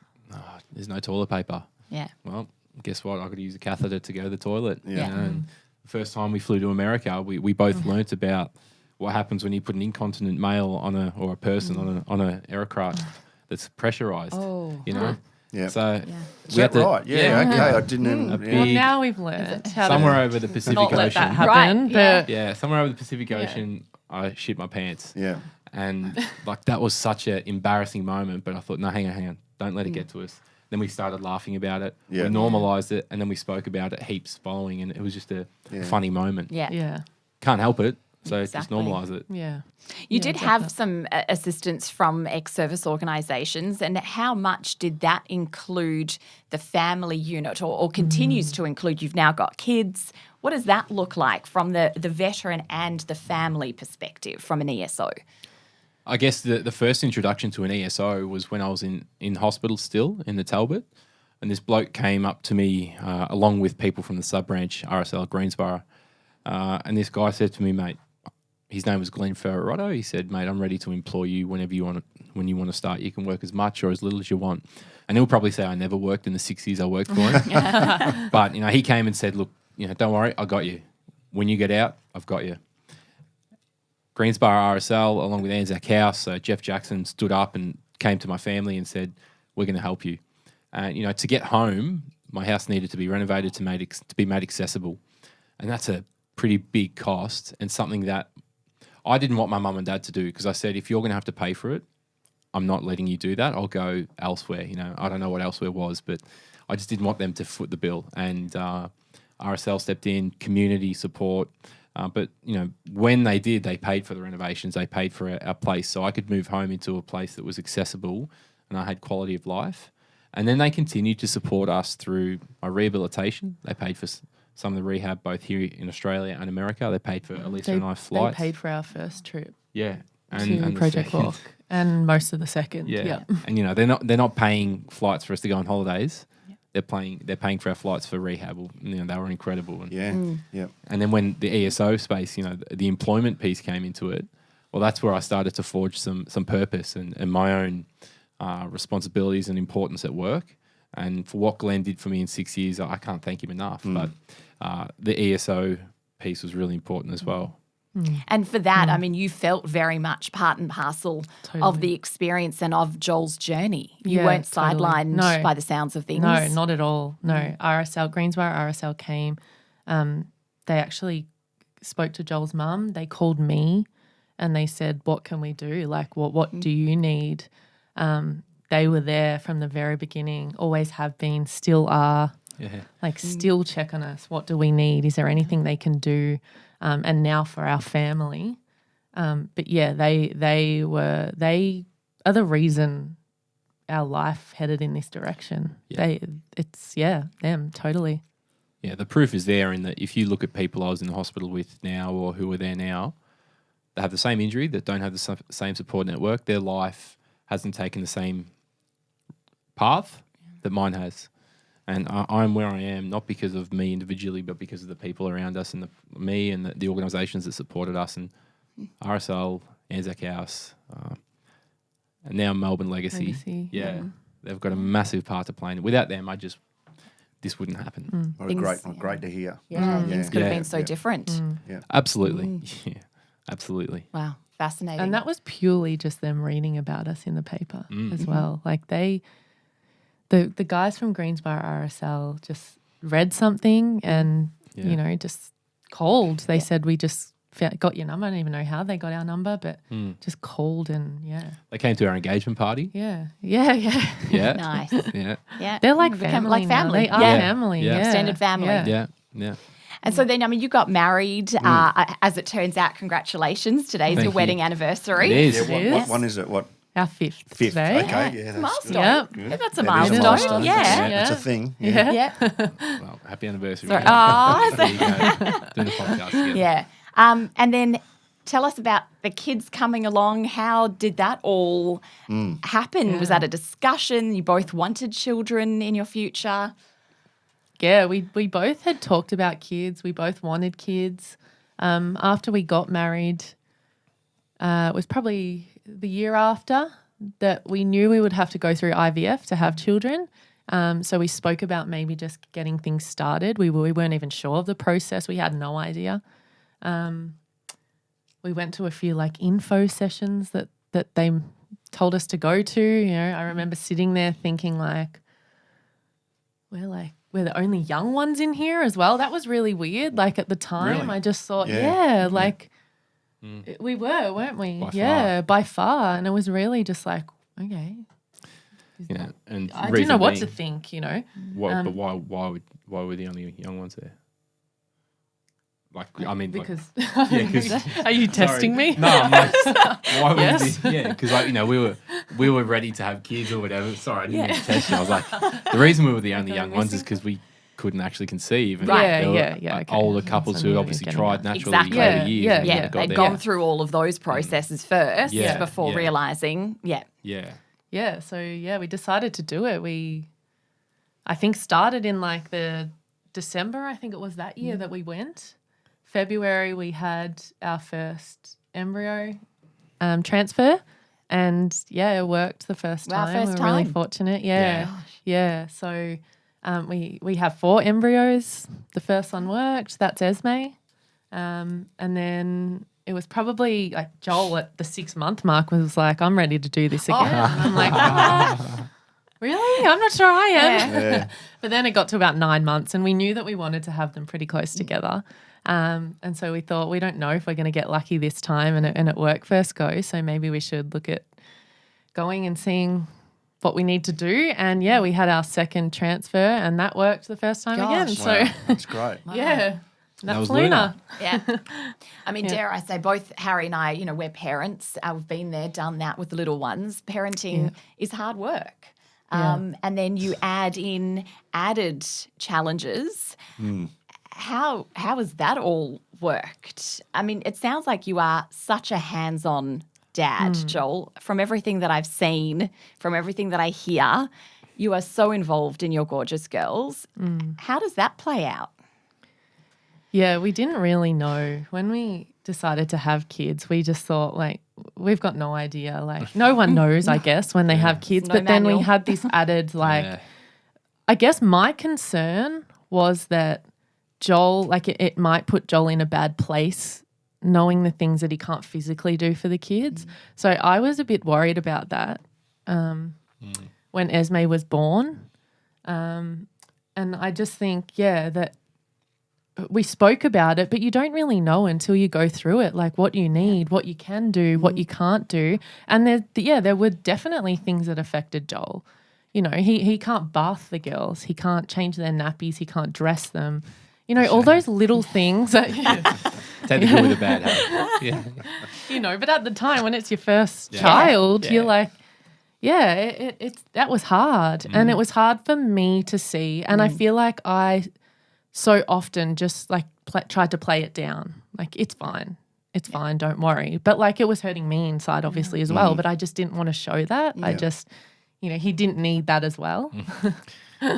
there's no toilet paper. Yeah. Well, guess what? I got to use a catheter to go to the toilet. Yeah. And the first time we flew to America, we both learnt about what happens when you put an incontinent male or a person on an aircraft that's pressurized. Oh. Yeah. So Is that right? Yeah. Okay. I didn't. Well, now we've learned how somewhere to over the Pacific not Ocean. let that happen. Right, But Somewhere over the Pacific Ocean, I shit my pants. Yeah. And like that was such an embarrassing moment, but I thought, no, hang on. Don't let it get to us. Then we started laughing about it. Yeah. We normalized it, and then we spoke about it heaps following, and it was just a funny moment. Yeah. Yeah. Can't help it, so just Exactly. normalize it. Yeah. You did have some assistance from ex-service organisations, and how much did that include the family unit or continues to include? You've now got kids. What does that look like from the veteran and the family perspective from an ESO? I guess the first introduction to an ESO was when I was in hospital still in the Talbot, and this bloke came up to me along with people from the sub-branch RSL Greensborough, and this guy said to me, mate, his name was Glenn Ferrarotto. He said, mate, I'm ready to employ you when you want to start. You can work as much or as little as you want. And he'll probably say I never worked in the 6 years I worked for him. But, he came and said, look, don't worry, I got you. When you get out, I've got you. Greensboro RSL, along with Anzac House, Jeff Jackson stood up and came to my family and said, we're going to help you. And, to get home, my house needed to be renovated to be made accessible. And that's a pretty big cost and something that I didn't want my mum and dad to do, because I said, if you're going to have to pay for it, I'm not letting you do that. I'll go elsewhere. I don't know what elsewhere was, but I just didn't want them to foot the bill. And RSL stepped in, community support. But, when they did, they paid for the renovations. They paid for our place so I could move home into a place that was accessible and I had quality of life. And then they continued to support us through my rehabilitation. They paid for some of the rehab both here in Australia and America. They paid for Elisa and I flights. They paid for our first trip. Yeah. And Project Walk. And most of the second. Yeah. And, they're not paying flights for us to go on holidays. They're paying for our flights for rehab. They were incredible. And, And then when the ESO space, the employment piece came into it, well, that's where I started to forge some purpose and my own responsibilities and importance at work. And for what Glenn did for me in 6 years, I can't thank him enough. But the ESO piece was really important as well. And for that, you felt very much part and parcel of the experience and of Joel's journey. You weren't sidelined by the sounds of things. No, not at all. No, Greensboro RSL came. They actually spoke to Joel's mum. They called me and they said, what can we do? Like, what do you need? They were there from the very beginning, always have been, still are. Yeah. Still check on us. What do we need? Is there anything they can do? And now for our family. But yeah, they are the reason our life headed in this direction. Yeah. Them totally. Yeah, the proof is there in that if you look at people I was in the hospital with now or who are there now, they have the same injury, that don't have the same support network. Their life hasn't taken the same path that mine has. And I'm where I am, not because of me individually, but because of the people around us and me and the organisations that supported us, and RSL, Anzac House, and now Melbourne Legacy. Yeah, they've got a massive part to play in it. Without them, this wouldn't happen. Great to hear. Things could have been so different. Yeah, absolutely. Yeah, absolutely. Wow, fascinating. And that was purely just them reading about us in the paper as well. Like The guys from Greensboro RSL just read something and, just called. They said, we just got your number. I don't even know how they got our number, but just called and, They came to our engagement party. Yeah. Nice. Yeah. They're like family. They are family. Yeah. Extended family. Yeah. And so then, you got married. As it turns out, congratulations. Today's your wedding anniversary. It is. What one is it? What? Our fifth today. Okay, that's milestone. good. Yeah, that's a That is milestone. That's a thing. Yeah. Well, happy anniversary. Sorry. There you go. Doing the podcast together. Yeah. And then tell us about the kids coming along. How did that all happen? Yeah. Was that a discussion? You both wanted children in your future? Yeah, we both had talked about kids. We both wanted kids. After we got married, it was probably the year after that we knew we would have to go through IVF to have children. So we spoke about maybe just getting things started. We weren't even sure of the process. We had no idea. We went to a few info sessions that they told us to go to. I remember sitting there thinking we're the only young ones in here as well. That was really weird. At the time, really? I just thought, we were, weren't we? By far. And it was really just okay. Yeah, and I didn't know what to think, But why were the only young ones there? Because are you testing me? No, I'm why was because we were ready to have kids or whatever. Sorry, I didn't mean to test you. I was the reason we were the only young ones is because we couldn't actually conceive. And Okay. Older couples who obviously tried naturally Exactly. over years. Yeah. They'd gone through all of those processes first before realising. Yeah. So we decided to do it. I think started in the December. I think it was that year that we went. February we had our first embryo transfer. And, it worked the first time. First we were really time. fortunate. Yeah. Yeah. So we have 4 embryos. The first one worked. That's Esme. And then it was probably like Joel at the 6-month mark was like, I'm ready to do this again. And I'm like, really? I'm not sure I am. Yeah. But then it got to about 9 months and we knew that we wanted to have them pretty close together. And so we thought, we don't know if we're going to get lucky this time and it worked first go. So maybe we should look at going and seeing what we need to do. And, we had our second transfer and that worked the first time again. Gosh. So, Wow, that's great. yeah. That's was Luna. Yeah. I mean, dare I say, both Harry and I, we're parents. We've been there, done that with the little ones. Parenting is hard work. And then you add in added challenges. How has that all worked? I mean, it sounds like you are such a hands-on dad, Joel. From everything that I've seen, from everything that I hear, you are so involved in your gorgeous girls. How does that play out? Yeah, we didn't really know. When we decided to have kids, we just thought, like, we've got no idea. Like, no one knows, I guess, when they have kids. No But then manual. we had this added, like, I guess my concern was that Joel, like, it might put Joel in a bad place knowing the things that he can't physically do for the kids. So I was a bit worried about that when Esme was born. And I just think, that we spoke about it, but you don't really know until you go through it, like what you need, what you can do, what you can't do. And there were definitely things that affected Joel. He can't bath the girls. He can't change their nappies. He can't dress them. All those little things that Take the good with the bad. Yeah. But at the time when it's your first child, you're like, that was hard. And it was hard for me to see. And I feel like I so often just like tried to play it down. Like, it's fine. It's fine. Don't worry. But like, it was hurting me inside obviously as well. But I just didn't want to show that. I just, he didn't need that as well.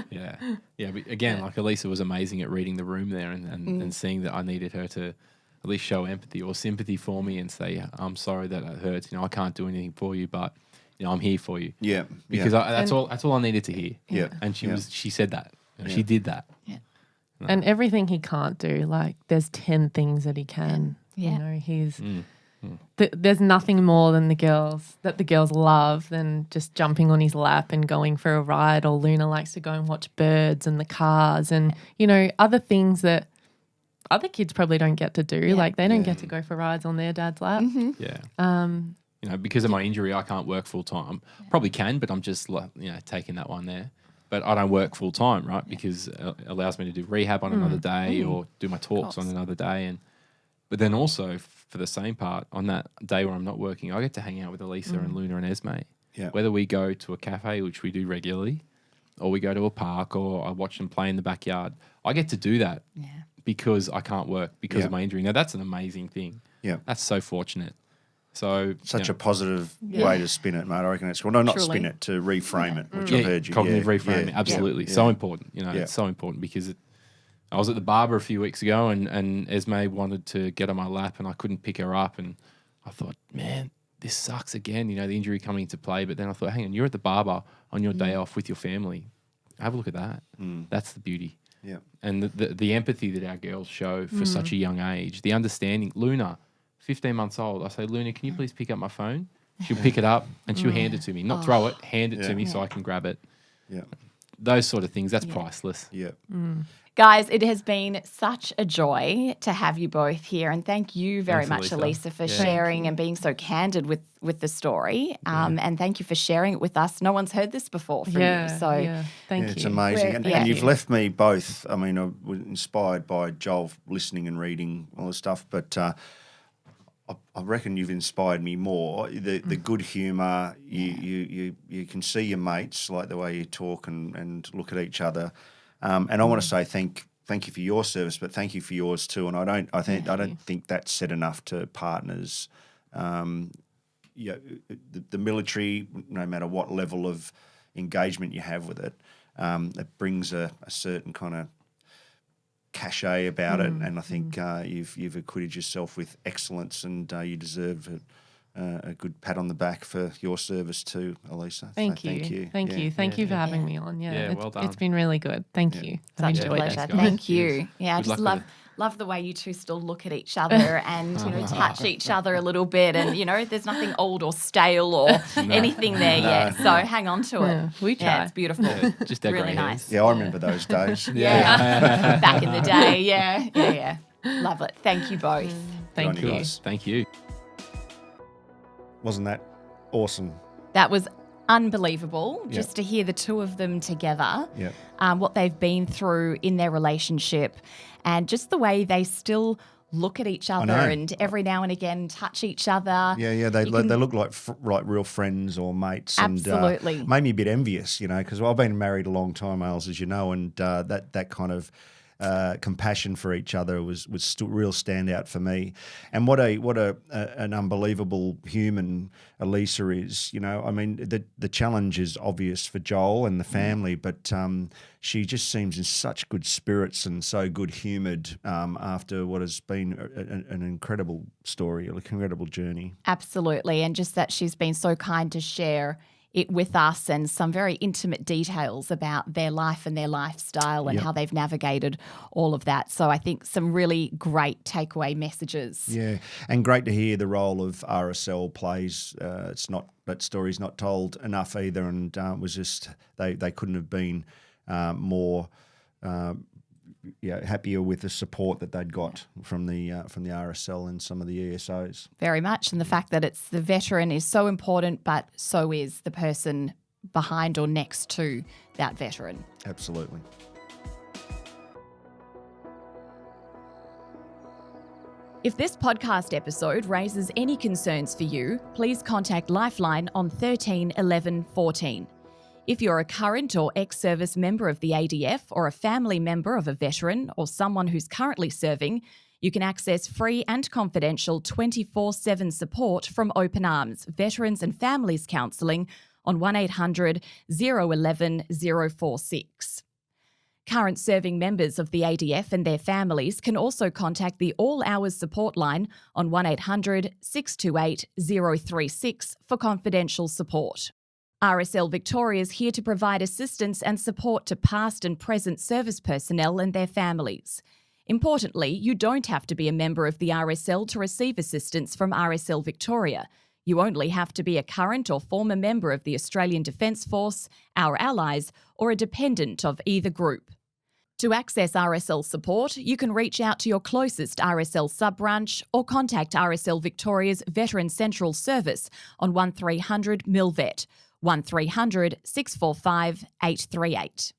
Yeah. But again, like Elisa was amazing at reading the room there and seeing that I needed her to at least show empathy or sympathy for me and say, I'm sorry that it hurts. I can't do anything for you, but I'm here for you. Yeah. Because that's all I needed to hear. Yeah. And she said that. She did that. Yeah. No. And everything he can't do, like there's 10 things that he can. Yeah. He's there's nothing more than the girls love than just jumping on his lap and going for a ride. Or Luna likes to go and watch birds and the cars and other things that other kids probably don't get to do. Yeah. Like they don't get to go for rides on their dad's lap. Yeah. Because of my injury, I can't work full time. Probably can, but I'm just taking that one there. But I don't work full time, right? Because it allows me to do rehab on another day or do my talks on another day. But then also for the same part, on that day where I'm not working, I get to hang out with Elisa and Luna and Esme. Yeah. Whether we go to a cafe, which we do regularly, or we go to a park or I watch them play in the backyard, I get to do that because I can't work because of my injury. Now, that's an amazing thing. Yeah. That's so fortunate. So such a positive way to spin it, mate. I reckon it's not Truly. spin it, to reframe it, which I've heard you. Cognitive reframing, absolutely. Yeah. So important. It's so important because I was at the barber a few weeks ago and Esme wanted to get on my lap and I couldn't pick her up and I thought, man, this sucks again, the injury coming into play. But then I thought, hang on, you're at the barber on your day off with your family. Have a look at that. That's the beauty. Yeah. And the empathy that our girls show for such a young age, the understanding. Luna, 15 months old, I say, Luna, can you please pick up my phone? She'll pick it up and she'll hand it to me. Not throw it, hand it to me so I can grab it. Yeah. Those sort of things, that's priceless. Yeah. Guys, it has been such a joy to have you both here, and thank you very Thanks, much, Elisa. Elisa, for sharing and being so candid with the story. And thank you for sharing it with us. No one's heard this before from you, so thank you. It's amazing. We're- And you've left me both. I mean, I was inspired by Joel listening and reading all the stuff, but I reckon you've inspired me more. The good humour, you can see your mates, like the way you talk and look at each other. And I want to say thank you for your service, but thank you for yours too. And I don't think that's said enough to partners. The military, no matter what level of engagement you have with it, it brings a certain kind of cachet about it, and I think you've acquitted yourself with excellence, and you deserve a good pat on the back for your service too, Elisa. Thank you. Thank you for having me on. Yeah, well done. It's been really good. Thank you. Such a enjoyed pleasure. it. Thank you. Yeah, I Good just luck love the way you two still look at each other and touch each other a little bit, and there's nothing old or stale or anything there yet. So hang on to it. Yeah, we try. Yeah, it's beautiful. Just our really grey nice. hairs. Yeah, I remember those days. Yeah, back in the day. Yeah. Love it. Thank you both. Thank Good on you. guys. Thank you. Wasn't that awesome? That was unbelievable Yep. just to hear the two of them together, Yeah. what they've been through in their relationship, and just the way they still look at each other know. and every now and again touch each other. Yeah, they look like real friends or mates. Absolutely. And made me a bit envious, because I've been married a long time, Ailes, as you know, and that kind of compassion for each other was still real standout for me. And what an unbelievable human Elisa is. I mean, the challenge is obvious for Joel and the family, but she just seems in such good spirits and so good humoured after what has been an incredible story, an incredible journey. Absolutely. And just that she's been so kind to share it with us and some very intimate details about their life and their lifestyle and how they've navigated all of that. So I think some really great takeaway messages. Yeah, and great to hear the role of RSL plays. That story's not told enough either, and it was just they couldn't have been more happier with the support that they'd got from the RSL and some of the ESOs. Very much. And the fact that it's the veteran is so important, but so is the person behind or next to that veteran. Absolutely. If this podcast episode raises any concerns for you, please contact Lifeline on 13 11 14. If you're a current or ex-service member of the ADF or a family member of a veteran or someone who's currently serving, you can access free and confidential 24/7 support from Open Arms, Veterans and Families Counselling on 1800 011 046. Current serving members of the ADF and their families can also contact the All Hours Support Line on 1800 628 036 for confidential support. RSL Victoria is here to provide assistance and support to past and present service personnel and their families. Importantly, you don't have to be a member of the RSL to receive assistance from RSL Victoria. You only have to be a current or former member of the Australian Defence Force, our allies, or a dependent of either group. To access RSL support, you can reach out to your closest RSL sub-branch or contact RSL Victoria's Veteran Central Service on 1300 MILVET, 1300 645 838.